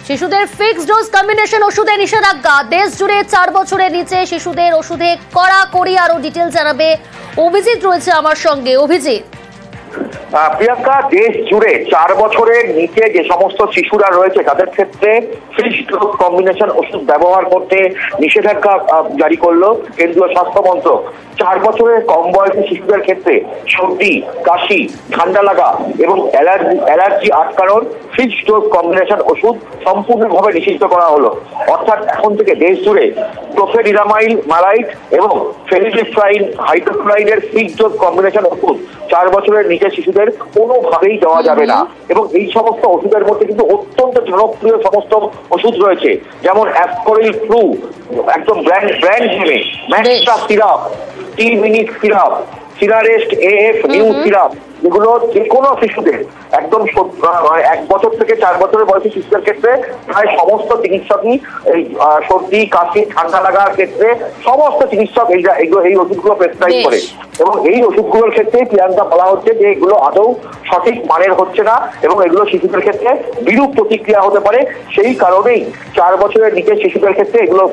শিশুদের fixed dose combination ওষুধে নিষেধাজ্ঞা, দেশ জুড়ে 4 বছরের নিচে শিশুদের ওষুধে কড়াকড়ি। আরো ডিটেল জানাবে অভিজিৎ রয়েছে আমার সঙ্গে। অভিজিৎ। প্রিয়াঙ্কা, দেশ জুড়ে 4 বছরের নিচে যে সমস্ত শিশুরা রয়েছে তাদের ক্ষেত্রে ফিক্সড ডোজ কম্বিনেশন ওষুধ ব্যবহার করতে নিষেধাজ্ঞা জারি করলো কেন্দ্রীয় স্বাস্থ্য মন্ত্রক। 4 বছরের কম বয়সী শিশুদের ক্ষেত্রে সর্দি, কাশি, ঠান্ডা লাগা এবং অ্যালার্জি আটকানোর ফিক্সড ডোজ কম্বিনেশন ওষুধ সম্পূর্ণভাবে নিষিদ্ধ করা হলো। অর্থাৎ এখন থেকে দেশ জুড়ে ক্লোফেনিরামাইল মালাইট এবং ফেনিলিফ্রাইন হাইড্রোক্লোরাইডের ফিক্সড ডোজ কম্বিনেশন ওষুধ 4 বছরের নিচে শিশুদের কোনোভাবেই দেওয়া যাবে না। এবং এই সমস্ত ওষুধের মধ্যে কিন্তু অত্যন্ত জনপ্রিয় সমস্ত ওষুধ রয়েছে, যেমন অ্যাসকোরিল ফ্লু, একদম ব্র্যান্ড নেমে, ম্যাক্সট্রা সিরাপ, টি-মিনিট সিরাপ, সিরারেস্ট এএফ নিউ সিরাপ, এগুলো যে কোনো শিশুদের একদম 1 বছর থেকে 4 বছরের বয়সী শিশুদের ক্ষেত্রে প্রায় সমস্ত চিকিৎসকই এই সর্দি, কাশি, ঠান্ডা লাগার ক্ষেত্রে সমস্ত চিকিৎসক এই ওষুধগুলো প্রেসক্রাইব করে। এবং এই ওষুধগুলোর ক্ষেত্রে প্রিয়াঙ্কা বলা হচ্ছে যে এগুলো আদৌ সঠিক মানের হচ্ছে না এবং এগুলো শিশুদের ক্ষেত্রে বিরূপ প্রতিক্রিয়া হতে পারে। সেই কারণেই 4 বছরের নিচে শিশুদের ক্ষেত্রে এগুলো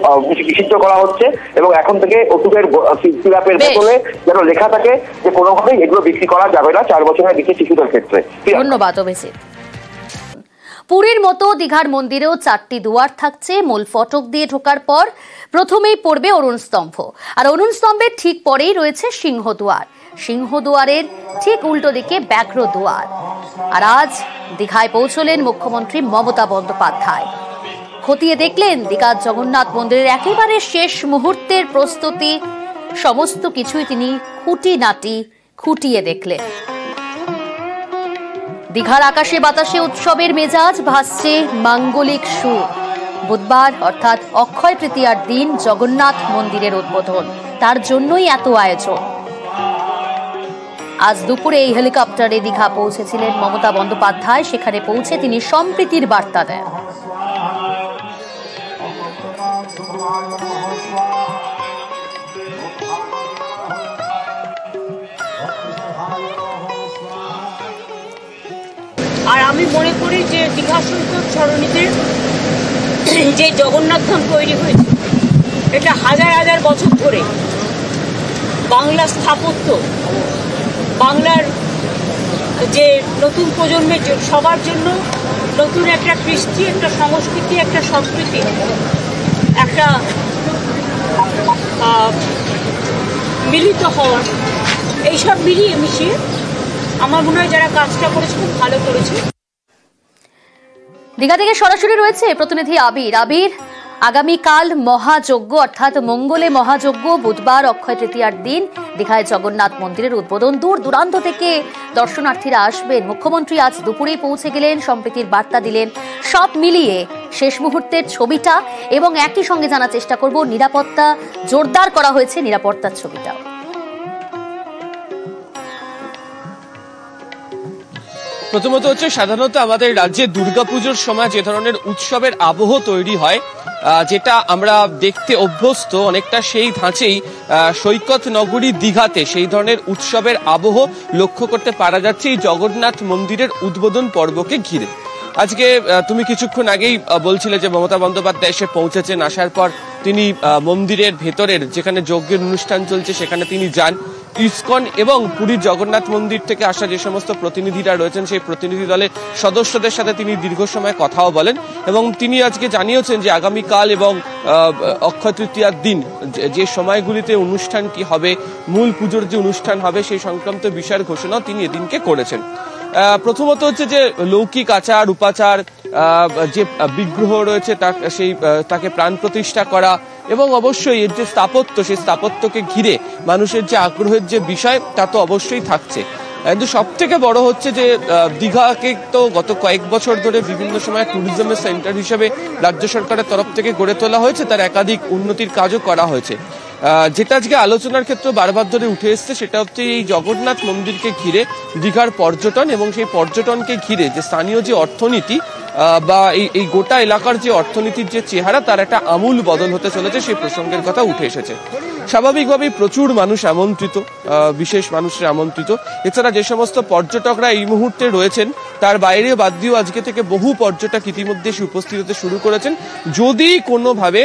নিষিদ্ধ করা হচ্ছে। এবং এখন থেকে ওষুধের সিরাপের বোতলে যেন লেখা থাকে যে কোনোভাবেই এগুলো বিক্রি করা যাবে না 4 বছরের নিচে শিশুদের ক্ষেত্রে। ধন্যবাদ অভিজিৎ। পুরীর মতো দীঘার মন্দিরেও 4টি দুয়ার থাকছে। মূল ফটক দিয়ে ঢোকার পর প্রথমেই পড়বে অরুণ স্তম্ভ, আর অরুণ স্তম্ভের ঠিক পরেই রয়েছে সিংহদুয়ার। সিংহদুয়ারের ঠিক উল্টো দিকে ব্যাঘ্র দুয়ার। আর আজ দীঘায় পৌঁছলেন মুখ্যমন্ত্রী মমতা বন্দ্যোপাধ্যায়। খতিয়ে দেখলেন দীঘার জগন্নাথ মন্দিরের একেবারে শেষ মুহূর্তের প্রস্তুতি। সমস্ত কিছুই তিনি খুঁটিনাটি খুঁটিয়ে দেখলেন। দীঘার আকাশে বাতাসে উৎসবের মেজাজ, ভাসছে মাঙ্গলিক সুর। বুধবার অর্থাৎ অক্ষয় তৃতীয়ার দিন জগন্নাথ মন্দিরের উদ্বোধন, তার জন্যই এত আয়োজন। আজ দুপুরে এই হেলিকপ্টারে দীঘা পৌঁছেছিলেন মমতা বন্দ্যোপাধ্যায়। সেখানে পৌঁছে তিনি সম্প্রীতির বার্তা দেন। আর আমি মনে করি যে দীঘা সৈকত সরণিতে যে জগন্নাথ ধাম তৈরি হয়েছে, এটা হাজার হাজার বছর ধরে বাংলার স্থাপত্য, বাংলার যে নতুন প্রজন্মের সবার জন্য নতুন একটা কৃষ্টি, একটা সংস্কৃতি, একটা সংস্কৃতি, একটা মিলিত হওয়ার, এইসব মিলিয়ে মিশিয়ে আমার মনে হয় যারা কাজটা করেছে খুব ভালো করেছে। দীঘা থেকে সরাসরি রয়েছে প্রতিনিধি আবির। আবির, আগামীকাল মহাযজ্ঞ অর্থাৎ মঙ্গলে মহাযজ্ঞ, বুধবার অক্ষয় তৃতীয়ার দিন দীঘায় জগন্নাথ মন্দিরের উদ্বোধন। দূর দূরান্ত থেকে দর্শনার্থীরা আসবেন। মুখ্যমন্ত্রী আজ দুপুরেই পৌঁছে গেলেন, সম্প্রীতির বার্তা দিলেন। সব মিলিয়ে শেষ মুহূর্তের ছবিটা এবং একই সঙ্গে জানার চেষ্টা করব নিরাপত্তা জোরদার করা হয়েছে, নিরাপত্তার ছবিটা। প্রথমত হচ্ছে সাধারণত আমাদের রাজ্যে দুর্গাপুজোর সময় যে ধরনের উৎসবের আবহ তৈরি হয়, যেটা আমরা দেখতে অভ্যস্ত, অনেকটা সেই ধাঁচেই সৈকত নগরী দীঘাতে সেই ধরনের উৎসবের আবহ লক্ষ্য করতে পারা যাচ্ছে এই জগন্নাথ মন্দিরের উদ্বোধন পর্বকে ঘিরে। আজকে তুমি কিছুক্ষণ আগেই বলছিলে যে মমতা বন্দ্যোপাধ্যায় এসে পৌঁছেছেন। আসার পর তিনি মন্দিরের ভেতরের যেখানে যজ্ঞের অনুষ্ঠান চলছে সেখানে তিনি যান। ইসকন এবং পুরীর জগন্নাথ মন্দির থেকে আসা যে সমস্ত প্রতিনিধিরা রয়েছেন সেই প্রতিনিধি দলের সদস্যদের সাথে তিনি দীর্ঘ সময় কথাও বলেন এবং তিনি আজকে জানিয়েছেন যে আগামীকাল এবং অক্ষয় তৃতীয়ার দিন যে সময়গুলিতে অনুষ্ঠানটি হবে, মূল পুজোর যে অনুষ্ঠান হবে সেই সংক্রান্ত বিষয়ের ঘোষণা তিনি এদিনকে করেছেন। প্রথমত হচ্ছে যে লৌকিক আচার উপাচার, যে বিগ্রহ রয়েছে তাকে প্রাণ প্রতিষ্ঠা করা এবং অবশ্যই এর যে স্থাপত্য, সেই স্থাপত্যকে ঘিরে মানুষের যে আগ্রহের যে বিষয় তা তো অবশ্যই থাকছে। কিন্তু সব থেকে বড় হচ্ছে যে দীঘাকে তো গত কয়েক বছর ধরে বিভিন্ন সময় ট্যুরিজমের সেন্টার হিসেবে রাজ্য সরকারের তরফ থেকে গড়ে তোলা হয়েছে, তার একাধিক উন্নতির কাজও করা হয়েছে। যেটা আজকে আলোচনার ক্ষেত্রে বারবার ধরে উঠে এসছে সেটা হচ্ছে এই জগন্নাথ মন্দিরকে ঘিরে দীঘার পর্যটন এবং সেই পর্যটনকে ঘিরে যে স্থানীয় যে অর্থনীতি বা এই গোটা এলাকার যে অর্থনীতির যে চেহারা তার একটা আমূল বদল হতে চলেছে, সেই প্রসঙ্গের কথা উঠে এসেছে। স্বাভাবিকভাবেই প্রচুর মানুষ আমন্ত্রিত, বিশেষ মানুষের আমন্ত্রিত। এছাড়া যে সমস্ত পর্যটকরা এই মুহূর্তে রয়েছেন তার বাইরে বাদ দিয়েও আজকে থেকে বহু পর্যটক ইতিমধ্যে উপস্থিত হতে শুরু করেছেন। যদি কোনোভাবে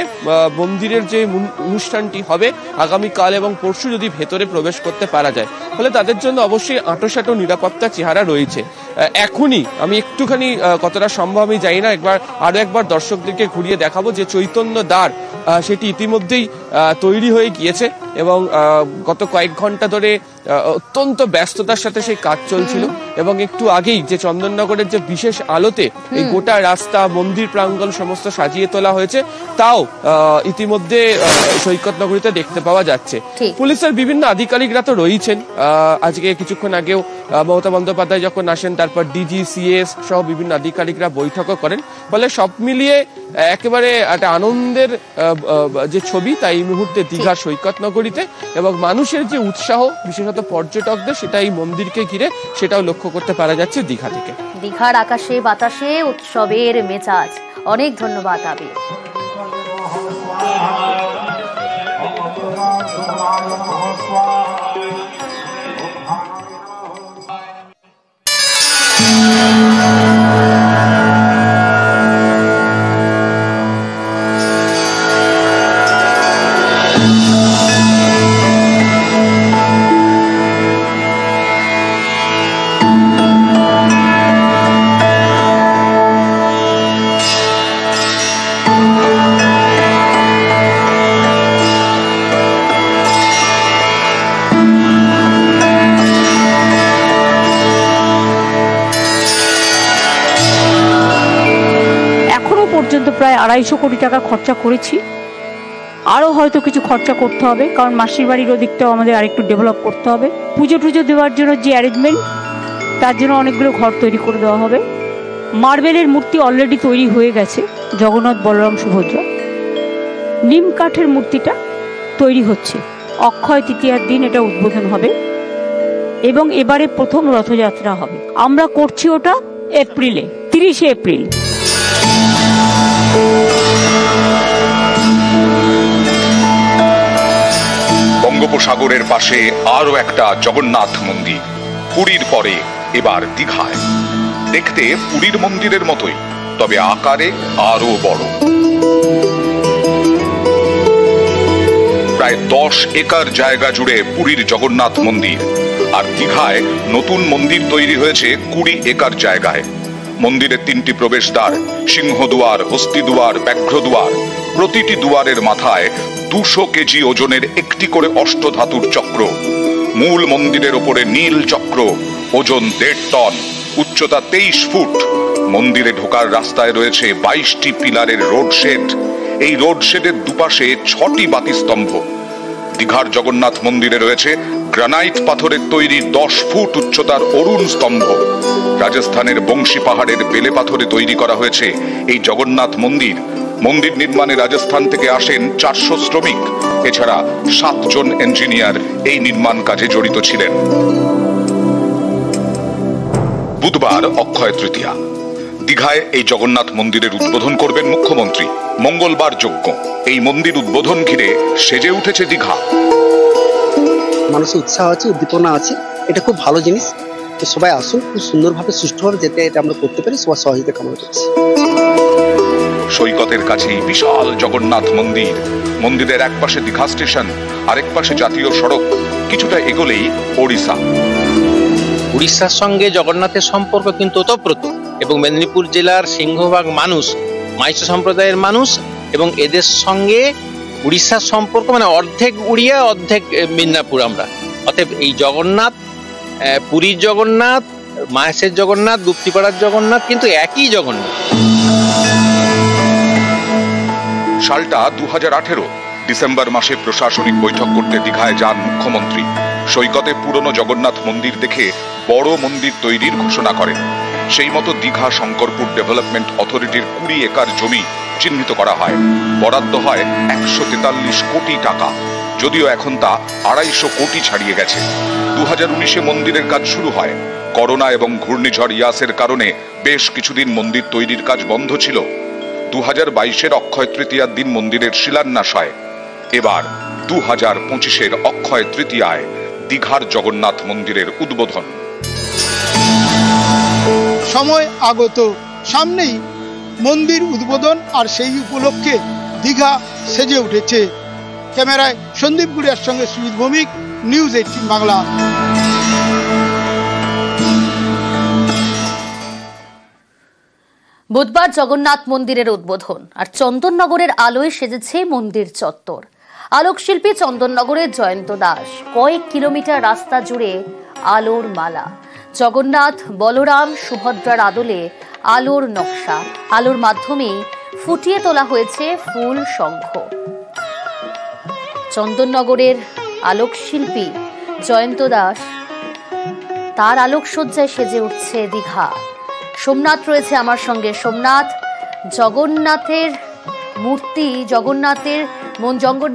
মন্দিরের যে অনুষ্ঠানটি হবে আগামীকাল এবং পরশু যদি ভেতরে প্রবেশ করতে পারা যায়, ফলে তাদের জন্য অবশ্যই আঁটোসাঁটো নিরাপত্তা চেহারা রয়েছে। এখনই আমি একটুখানি কতটা সম্ভব আমি জানি না, আরো একবার দর্শকদেরকে ঘুরিয়ে দেখাবো যে চৈতন্য দ্বার সেটি ইতিমধ্যেই তৈরি হয়ে গিয়েছে এবং গত কয়েক ঘন্টা ধরে অত্যন্ত ব্যস্ততার সাথে সেই কাজ চলছিল এবং একটু আগেই যে চন্দননগরের যে বিশেষ আলোতে এই গোটা রাস্তা মন্দির প্রাঙ্গণ সমস্ত সাজিয়ে তোলা হয়েছে, তাও ইতিমধ্যে সৈকত নগরীতে দেখতে পাওয়া যাচ্ছে। পুলিশের বিভিন্ন আধিকারিকরা তো রয়েছেন। আজকে কিছুক্ষণ আগেও মমতা বন্দ্যোপাধ্যায় যখন আসেন, তারপর ডিজি, সিএস সহ বিভিন্ন আধিকারিকরা বৈঠকও করেন। ফলে সব মিলিয়ে একেবারে একটা আনন্দের যে ছবি তা এই মুহূর্তে দীঘা সৈকত নগরীতে, এবং মানুষের যে উৎসাহ বিশেষত পর্যটকদের সেটা এই মন্দিরকে ঘিরে, সেটাও লক্ষ্য করতে পারা যাচ্ছে দীঘা থেকে। দীঘার আকাশে বাতাসে উৎসবের মেজাজ। অনেক ধন্যবাদ আবির। পর্যন্ত প্রায় 250 কোটি টাকা খরচা করেছি। আরও হয়তো কিছু খরচা করতে হবে, কারণ মাসির বাড়ির ওদিকটাও আমাদের আরেকটু ডেভেলপ করতে হবে। পুজো টুজো দেওয়ার জন্য যে অ্যারেঞ্জমেন্ট, তার জন্য অনেকগুলো ঘর তৈরি করে দেওয়া হবে। মার্বেলের মূর্তি অলরেডি তৈরি হয়ে গেছে, জগন্নাথ, বলরাম, সুভদ্রা। নিম কাঠের মূর্তিটা তৈরি হচ্ছে, অক্ষয় তৃতীয়ার দিন এটা উদ্বোধন হবে এবং এবারে প্রথম রথযাত্রা হবে। আমরা করছি ওটা এপ্রিলে, 30শে এপ্রিল। বঙ্গোপসাগরের পাশে আরো একটা জগন্নাথ মন্দির, পুরীর পরে এবার দীঘায়। দেখতে পুরীর মন্দিরের মতোই, তবে আকারে আরো বড়। প্রায় 10 একর জায়গা জুড়ে পুরীর জগন্নাথ মন্দির, আর দীঘায় নতুন মন্দির তৈরি হয়েছে 20 একর জায়গায়। মন্দিরের 3টি প্রবেশদ্বার, সিংহদুয়ার, হস্তিদুয়ার, ব্যাঘ্রদুয়ার। প্রতিটি দুয়ারের মাথায় 200 কেজি ওজনের একটি করে অষ্টধাতুর চক্র। মূল মন্দিরের ওপরে নীল চক্র, ওজন 1.5 টন, উচ্চতা 23 ফুট। মন্দিরে ঢোকার রাস্তায় রয়েছে 22টি পিলারের রোড শেড। এই রোড শেডের দুপাশে 6টি বাতিস্তম্ভ। দীঘার জগন্নাথ মন্দিরে রয়েছে গ্রানাইট পাথরের তৈরি 10 ফুট উচ্চতার অরুণ স্তম্ভ। রাজস্থানের বংশী পাহাড়ের বেলে পাথরে তৈরি করা হয়েছে এই জগন্নাথ মন্দির। মন্দির নির্মাণে রাজস্থান থেকে আসেন 400 শ্রমিক। এছাড়া 7 জন ইঞ্জিনিয়ার এই নির্মাণ কাজে জড়িত ছিলেন। বুধবার অক্ষয় তৃতীয়া। দীঘায় এই জগন্নাথ মন্দিরের উদ্বোধন করবেন মুখ্যমন্ত্রী। মঙ্গলবার যজ্ঞ। এই মন্দির উদ্বোধন ঘিরে সেজে উঠেছে দীঘা। মানুষের উৎসাহ আছে, উদ্দীপনা আছে, এটা খুব ভালো জিনিস। তো সবাই আসুন, খুব সুন্দরভাবে সুষ্ঠুভাবে যাতে এটা আমরা করতে পারি, সবার সহযোগিতা কামনা করছি। সৈকতের কাছেই বিশাল জগন্নাথ মন্দির। মন্দিরের এক পাশে দীঘা স্টেশন, আরেক পাশে জাতীয় সড়ক। কিছুটা এগোলেই ওড়িশা। উড়িষ্যার সঙ্গে জগন্নাথের সম্পর্ক কিন্তু ওতপ্রোত, এবং মেদিনীপুর জেলার সিংহভাগ মানুষ মাইশ্র সম্প্রদায়ের মানুষ, এবং এদের সঙ্গে উড়িষ্যার সম্পর্ক মানে অর্ধেক উড়িয়া অর্ধেক মিদনাপুর আমরা। অতএব এই জগন্নাথ, পুরীর জগন্নাথ, মাহেশের জগন্নাথ, গুপ্তিপাড়ার জগন্নাথ কিন্তু একই জগন্নাথ। সালটা 2018। ডিসেম্বর মাসে প্রশাসনিক বৈঠক করতে দীঘায় যান মুখ্যমন্ত্রী। সৈকতে পুরনো জগন্নাথ মন্দির দেখে বড় মন্দির তৈরির ঘোষণা করেন। সেই মতো দীঘা শঙ্করপুর ডেভেলপমেন্ট অথরিটির 20 একর জমি চিহ্নিত করা হয়। বরাদ্দ হয় 143 কোটি টাকা, যদিও এখন তা 250 কোটি ছাড়িয়ে গেছে। 2019-এ মন্দিরের কাজ শুরু হয়। করোনা এবং ঘূর্ণিঝড় ইয়াসের কারণে বেশ কিছুদিন মন্দির তৈরির কাজ বন্ধ ছিল। 2022-এর অক্ষয় তৃতীয়ার দিন মন্দিরের শিলান্যাস হয়। এবার 2025-এর অক্ষয় তৃতীয়ায় দীঘার জগন্নাথ মন্দিরের উদ্বোধন। সময় আগত, সামনেই মন্দির উদ্বোধন, আর সেই উপলক্ষে দীঘা সেজে উঠেছে। ক্যামেরায় সন্দীপ গুড়িয়ার সঙ্গে সুমিত ভৌমিক, নিউজ 18 বাংলা। বুধবার জগন্নাথ মন্দিরের উদ্বোধন, আর চন্দননগরের আলোয় সেজেছে মন্দির চত্বর। আলোকশিল্পী চন্দননগরের জয়ন্ত দাস। কয়েক কিলোমিটার রাস্তা জুড়ে আলোর মালা। জগন্নাথ, বলরাম, সুভদ্রার আদলে আলোর নকশা। আলোর মাধ্যমে ফুটিয়ে তোলা হয়েছে ফুল, শঙ্খ। চন্দননগরের আলোকশিল্পী জয়ন্ত দাস, তার আলোকসজ্জায় সেজে উঠছে দীঘা। সোমনাথ রয়েছে আমার সঙ্গে। সোমনাথ, জগন্নাথের মূর্তি,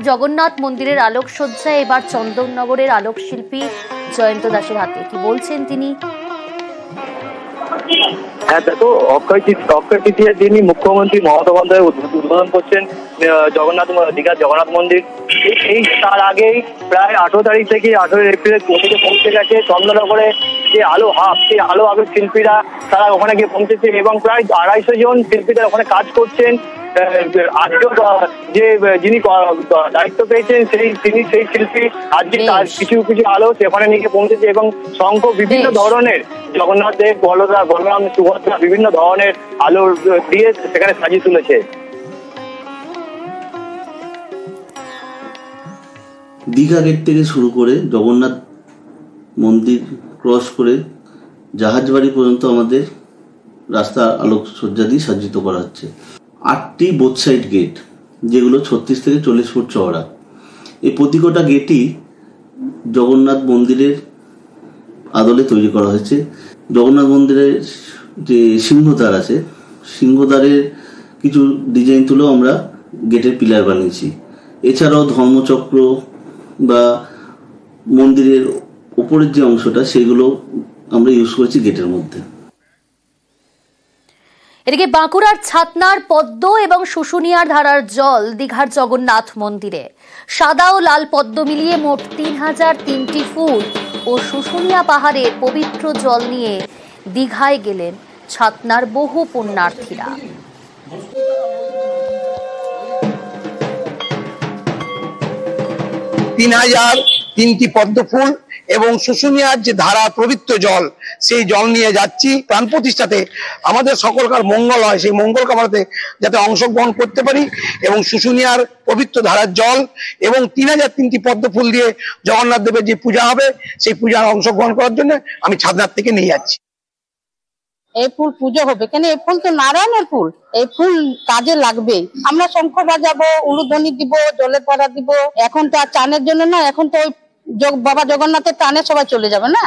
জগন্নাথ মন্দিরের আলোকসজ্জায় এবার চন্দননগরের আলোকশিল্পী জয়ন্ত দাসের হাতে। কি বলছেন তিনি? হ্যাঁ দেখো, অক্ষয় তৃতীয়ার দিনই মুখ্যমন্ত্রী মমতা বন্দ্যোপাধ্যায় উদ্বোধন করছেন দীঘার জগন্নাথ মন্দির। এই তার আগেই প্রায় 18 তারিখ থেকে 18 এপ্রিলের থেকে পৌঁছে গেছে চন্দননগরে যে আলো হাব, সেই আলো হাবের শিল্পীরা তারা ওখানে গিয়ে পৌঁছেছে এবং প্রায় 250 জন শিল্পীরা ওখানে কাজ করছেন। আজকেও যে যিনি দায়িত্ব পেয়েছেন তিনি সেই শিল্পী আজকে কিছু কিছু আলো সেখানে নিয়ে পৌঁছেছে এবং শঙ্খ বিভিন্ন ধরনের জগন্নাথ দেব, বলরাম, সুভদ্রা বিভিন্ন ধরনের আলো দিয়ে সেখানে সাজিয়ে তুলেছে। দীঘা গেট থেকে শুরু করে জগন্নাথ মন্দির ক্রস করে জাহাজবাড়ি পর্যন্ত আমাদের রাস্তা আলোকসজ্জা দিয়ে সজ্জিত করা হচ্ছে। 8টি বোথ সাইড গেট, যেগুলো 36 থেকে 40 ফুট চওড়া। এই প্রতিটা গেটই জগন্নাথ মন্দিরের আদলে তৈরি করা হয়েছে। জগন্নাথ মন্দিরের যে সিংহদ্বার আছে, সিংহদ্বারের কিছু ডিজাইন তুলেও আমরা গেটের পিলার বানিয়েছি। এছাড়াও ধর্মচক্র বা মন্দিরের উপরের যে অংশটা, সেগুলো আমরা ইউজ করেছি গেটের মধ্যে। এদিকে বাঁকুড়ার ছাতনার পদ্ম এবং শুশুনিয়ার ধারার জল দীঘার জগন্নাথ মন্দিরে। সাদা ও লাল পদ্ম মিলিয়ে মোট 3003টি ফুল ও শুশুনিয়া পাহাড়ের পবিত্র জল নিয়ে দীঘায় গেলেন ছাতনার বহু পুণ্যার্থীরা। 3003টি পদ্ম ফুল এবং শুশুনিয়ার যে ধারা পবিত্র জল, সেই জল নিয়ে যাচ্ছি প্রাণ প্রতিষ্ঠাতে। আমাদের সকলকার মঙ্গল হয়, সেই মঙ্গল কামনাতে যাতে অংশগ্রহণ করতে পারি এবং শুশুনিয়ার পবিত্র ধারার জল এবং 3003টি পদ্ম ফুল দিয়ে জগন্নাথ দেবের যে পূজা হবে, সেই পূজার অংশগ্রহণ করার জন্য আমি ছাদনাথ থেকে নিয়ে যাচ্ছি। এই ফুল পুজো হবে কেন? এই ফুল তো নারায়ণের ফুল, এই ফুল কাজে লাগবে। আমরা শঙ্খ বাজাবো, উলুধ্বনি দিব, জলের পাড়া দিব। এখন তো আর চানের জন্য না, এখন তো ওই বাবা জগন্নাথের টানে সবাই চলে যাবে না।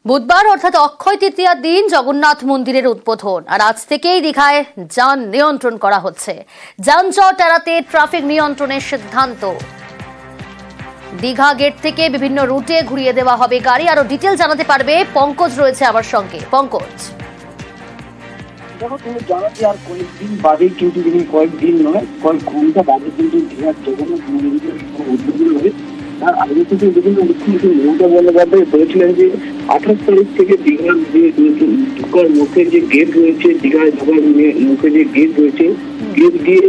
বুধবার অর্থাৎ অক্ষয় তৃতীয়ার দিন জগন্নাথ মন্দিরের উদ্বোধন, আর আজ থেকেই দীঘায় যান নিয়ন্ত্রণ করা হচ্ছে। যানজট এড়াতে ট্রাফিক নিয়ন্ত্রণের সিদ্ধান্ত। দীঘা গেট থেকে বিভিন্ন রুটে ঘুরিয়ে দেওয়া হবে গাড়ি। আরো ডিটেল জানাতে পারবে পঙ্কজ রয়েছে আমার সঙ্গে। পঙ্কজ, দেখো তুমি জানো যে আর কয়েকদিন বাদে, কিন্তু কয়েকদিন নয়, কয়েক ঘন্টা বাদে কিন্তু দীঘার জগন্নাথ মন্দিরের উদ্বোধন হবে। তার আগে থেকে বিভিন্ন মুখ্যমন্ত্রী মমতা বন্দ্যোপাধ্যায় বলেছিলেন যে 28 তারিখ থেকে দীঘার যে ঢোকার মুখে যে গেট রয়েছে, দীঘায় ঢোকার মুখে যে গেট রয়েছে, গেট দিয়ে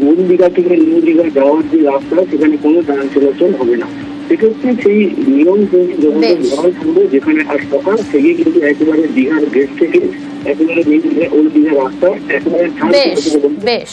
ওল্ড দীঘা থেকে নিউ দীঘা যাওয়ার যে রাস্তা, সেখানে কোনো যান চলাচল হবে না। সেক্ষেত্রে সেই নিয়ম কিন্তু জগন্নাথ বহাল থাকবে, যেখানে আর সকাল থেকে কিন্তু একেবারে দীঘার গেট থেকে একেবারে ওল্ড দীঘার রাস্তা একেবারে বেশ।